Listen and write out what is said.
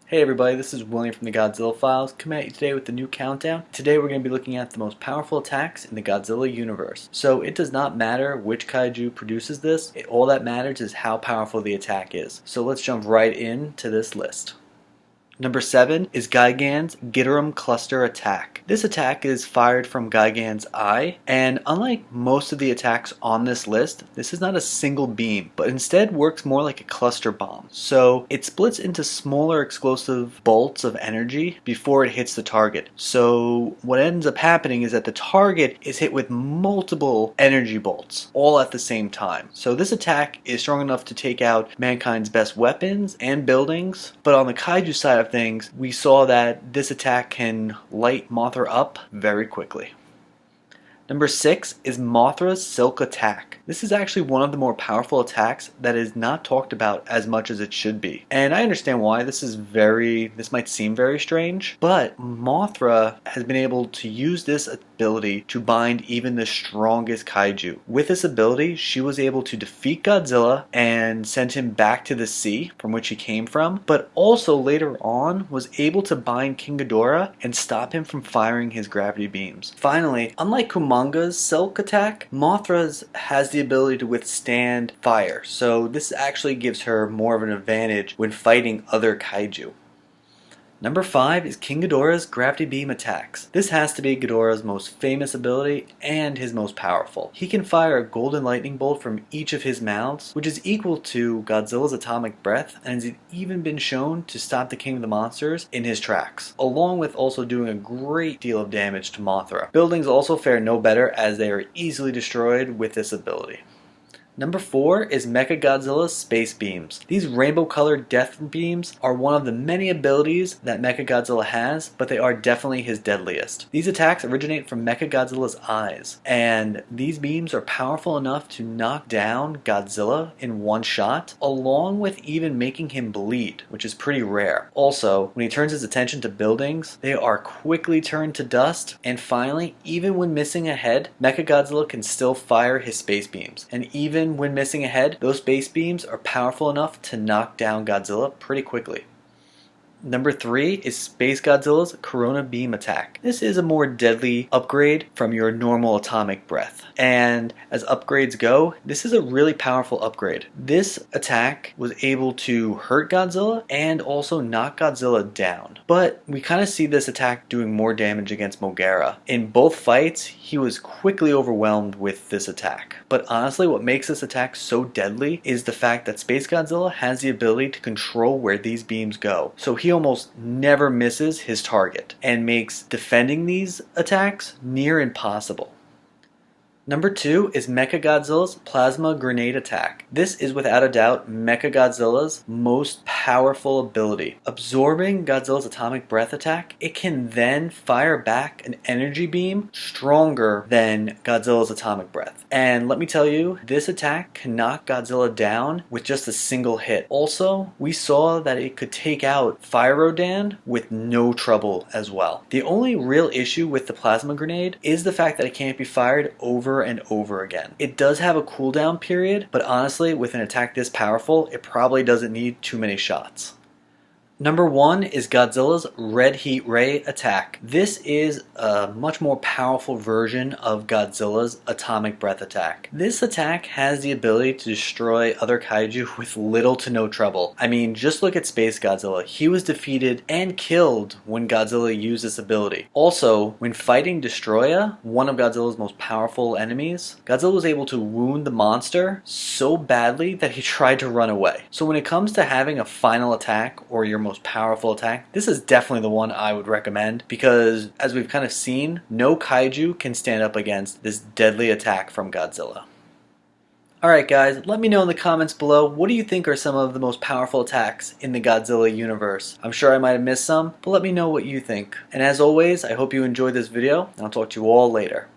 Hey everybody, this is William from the Godzilla Files, coming at you today with the new countdown. Today we're going to be looking at the most powerful attacks in the Godzilla universe. So it does not matter which kaiju produces this, all that matters is how powerful the attack is. So let's jump right into this list. Number 7 is Gigan's Ghidorah Cluster Attack. This attack is fired from Gigan's eye, and unlike most of the attacks on this list, this is not a single beam, but instead works more like a cluster bomb. So it splits into smaller explosive bolts of energy before it hits the target. So what ends up happening is that the target is hit with multiple energy bolts, all at the same time. So this attack is strong enough to take out mankind's best weapons and buildings, but on the kaiju side of things, we saw that this attack can light Mothra up very quickly. Number 6 is Mothra's Silk Attack. This is actually one of the more powerful attacks that is not talked about as much as it should be. And I understand why. This might seem very strange, but Mothra has been able to use this ability to bind even the strongest kaiju. With this ability, she was able to defeat Godzilla and send him back to the sea from which he came from, but also later on was able to bind King Ghidorah and stop him from firing his gravity beams. Finally, unlike Kumanga's Silk Attack, Mothra's has the ability to withstand fire, so this actually gives her more of an advantage when fighting other kaiju. Number 5 is King Ghidorah's Gravity Beam Attacks. This has to be Ghidorah's most famous ability and his most powerful. He can fire a golden lightning bolt from each of his mouths, which is equal to Godzilla's atomic breath, and has even been shown to stop the King of the Monsters in his tracks, along with also doing a great deal of damage to Mothra. Buildings also fare no better as they are easily destroyed with this ability. Number 4 is Mechagodzilla's Space Beams. These rainbow-colored death beams are one of the many abilities that Mechagodzilla has, but they are definitely his deadliest. These attacks originate from Mechagodzilla's eyes, and these beams are powerful enough to knock down Godzilla in one shot, along with even making him bleed, which is pretty rare. Also, when he turns his attention to buildings, they are quickly turned to dust, and finally, even when missing a head, Mechagodzilla can still fire his space beams, and even when missing a head, those space beams are powerful enough to knock down Godzilla pretty quickly. Number 3 is Space Godzilla's Corona Beam Attack. This is a more deadly upgrade from your normal atomic breath. And as upgrades go, this is a really powerful upgrade. This attack was able to hurt Godzilla and also knock Godzilla down. But we kind of see this attack doing more damage against Moguera. In both fights, he was quickly overwhelmed with this attack. But honestly, what makes this attack so deadly is the fact that Space Godzilla has the ability to control where these beams go. So he almost never misses his target and makes defending these attacks near impossible. Number 2 is Mechagodzilla's Plasma Grenade Attack. This is without a doubt Mechagodzilla's most powerful ability. Absorbing Godzilla's atomic breath attack, it can then fire back an energy beam stronger than Godzilla's atomic breath. And let me tell you, this attack can knock Godzilla down with just a single hit. Also, we saw that it could take out Fire Rodan with no trouble as well. The only real issue with the plasma grenade is the fact that it can't be fired over and over again. It does have a cooldown period, but honestly, with an attack this powerful, it probably doesn't need too many shots. Number 1 is Godzilla's Red Heat Ray Attack. This is a much more powerful version of Godzilla's atomic breath attack. This attack has the ability to destroy other kaiju with little to no trouble. I mean, just look at Space Godzilla. He was defeated and killed when Godzilla used this ability. Also, when fighting Destroya, one of Godzilla's most powerful enemies, Godzilla was able to wound the monster so badly that he tried to run away. So when it comes to having a final attack or your most powerful attack, this is definitely the one I would recommend, because as we've kind of seen, no kaiju can stand up against this deadly attack from Godzilla. Alright guys, let me know in the comments below, what do you think are some of the most powerful attacks in the Godzilla universe? I'm sure I might have missed some, but let me know what you think. And as always, I hope you enjoyed this video, and I'll talk to you all later.